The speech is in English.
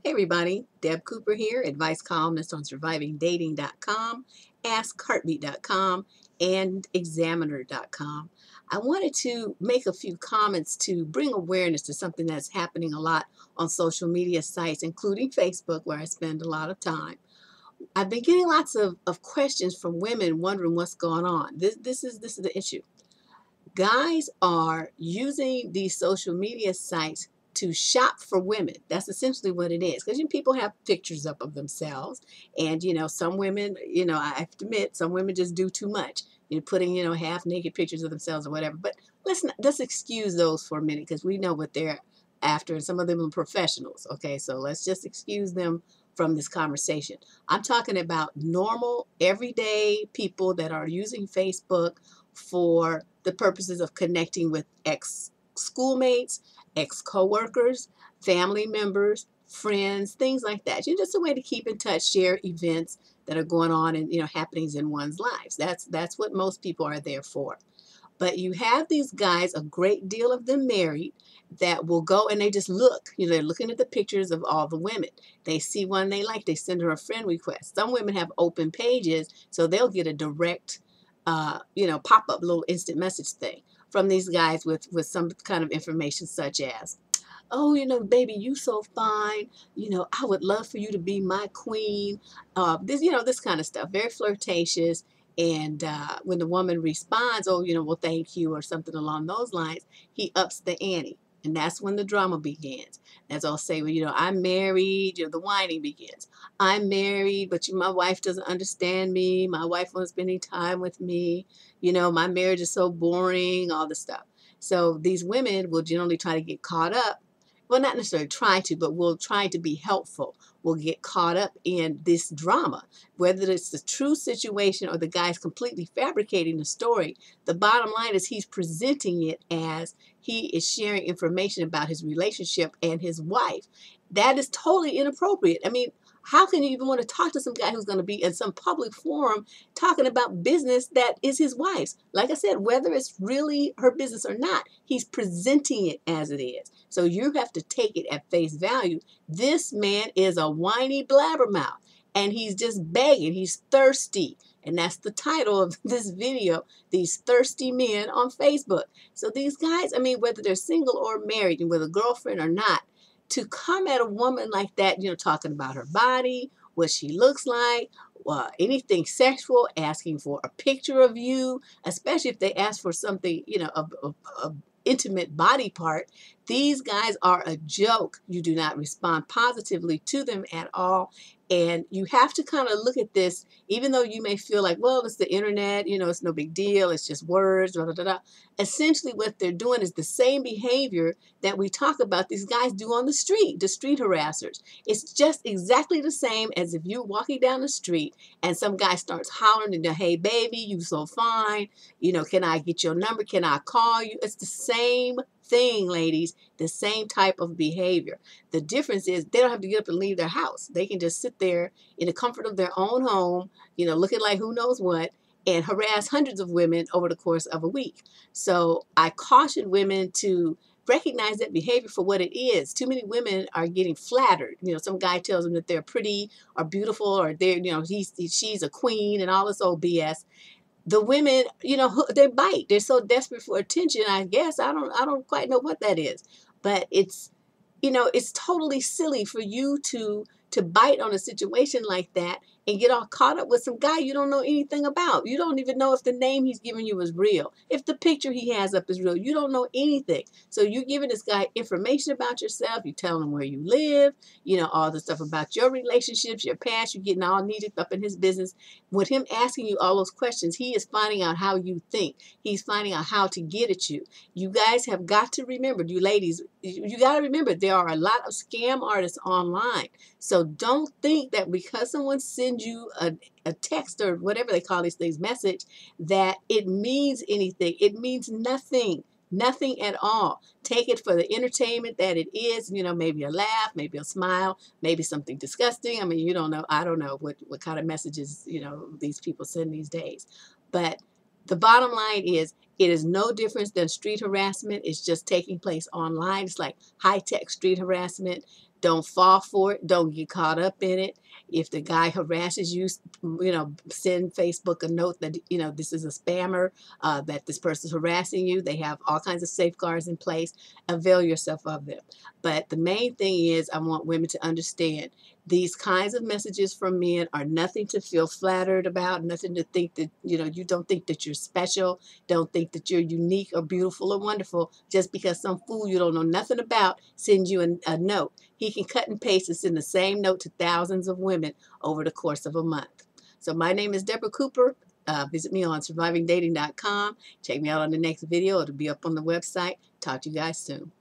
Hey everybody, Deb Cooper here, advice columnist on survivingdating.com, askheartbeat.com, and examiner.com. I wanted to make a few comments to bring awareness to something that's happening a lot on social media sites, including Facebook, where I spend a lot of time. I've been getting lots of questions from women wondering what's going on. This is the issue. Guys are using these social media sites to shop for women. That's essentially what it is. Because people have pictures up of themselves. And, some women, I have to admit, some women just do too much. Putting, half naked pictures of themselves or whatever. But let's excuse those for a minute because we know what they're after. And some of them are professionals. Okay, so let's just excuse them from this conversation. I'm talking about normal, everyday people that are using Facebook for the purposes of connecting with ex-schoolmates, ex-coworkers, family members, friends, things like that. Just a way to keep in touch, share events that are going on and happenings in one's lives. That's what most people are there for. But you have these guys, a great deal of them married, that will go and they just look. They're looking at the pictures of all the women. They see one they like, they send her a friend request. Some women have open pages, so they'll get a direct pop-up little instant message thing from these guys with some kind of information such as, oh, baby, you so fine. I would love for you to be my queen. This kind of stuff, very flirtatious. And when the woman responds, oh, well, thank you, or something along those lines, he ups the ante. And that's when the drama begins. As I'll say, well, I'm married, the whining begins. I'm married, but my wife doesn't understand me. My wife won't spend any time with me. My marriage is so boring, all this stuff. So these women will generally try to get caught up. Well, not necessarily try to, but will try to be helpful. Will get caught up in this drama, whether it's the true situation or the guy's completely fabricating the story. The bottom line is he's presenting it as he is sharing information about his relationship and his wife. That is totally inappropriate. I mean, how can you even want to talk to some guy who's going to be in some public forum talking about business that is his wife's? Like I said, whether it's really her business or not, he's presenting it as it is. So you have to take it at face value. This man is a whiny blabbermouth, and he's just begging. He's thirsty. And that's the title of this video, These Thirsty Men on Facebook. So these guys, whether they're single or married and with a girlfriend or not, to come at a woman like that, talking about her body, what she looks like, anything sexual, asking for a picture of you, especially if they ask for something, a intimate body part. These guys are a joke. You do not respond positively to them at all. And you have to kind of look at this, even though you may feel like, well, it's the internet, it's no big deal, it's just words, blah, blah, blah, blah. Essentially what they're doing is the same behavior that we talk about these guys do on the street harassers. It's just exactly the same as if you're walking down the street and some guy starts hollering, hey, baby, you so fine, can I get your number, can I call you? It's the same thing, ladies, the same type of behavior. The difference is they don't have to get up and leave their house. They can just sit there in the comfort of their own home, looking like who knows what, and harass hundreds of women over the course of a week. So I caution women to recognize that behavior for what it is. Too many women are getting flattered. Some guy tells them that they're pretty or beautiful or they're, she's a queen and all this old BS. The women, they bite. They're so desperate for attention, I guess. I don't quite know what that is. But it's totally silly for you to bite on a situation like that and get all caught up with some guy you don't know anything about. You don't even know if the name he's giving you is real. If the picture he has up is real, you don't know anything. So you're giving this guy information about yourself. You tell him where you live, all the stuff about your relationships, your past. You're getting all needed up in his business. With him asking you all those questions, he is finding out how you think. He's finding out how to get at you. You guys have got to remember, you ladies, you got to remember there are a lot of scam artists online. So don't think that because someone sends you a text or whatever they call these things, message, that it means anything. It means nothing. Nothing at all. Take it for the entertainment that it is, maybe a laugh, maybe a smile, maybe something disgusting. You don't know. I don't know what kind of messages, these people send these days. But the bottom line is it is no difference than street harassment. It's just taking place online. It's like high-tech street harassment. Don't fall for it. Don't get caught up in it. If the guy harasses you, send Facebook a note that, this is a spammer, that this person's harassing you. They have all kinds of safeguards in place. Avail yourself of them. But the main thing is, I want women to understand these kinds of messages from men are nothing to feel flattered about, nothing to think that, you don't think that you're special, don't think that you're unique or beautiful or wonderful just because some fool you don't know nothing about sends you a note. He can cut and paste and send the same note to thousands of women over the course of a month. So my name is Deborah Cooper. Visit me on survivingdating.com. Check me out on the next video. It'll be up on the website. Talk to you guys soon.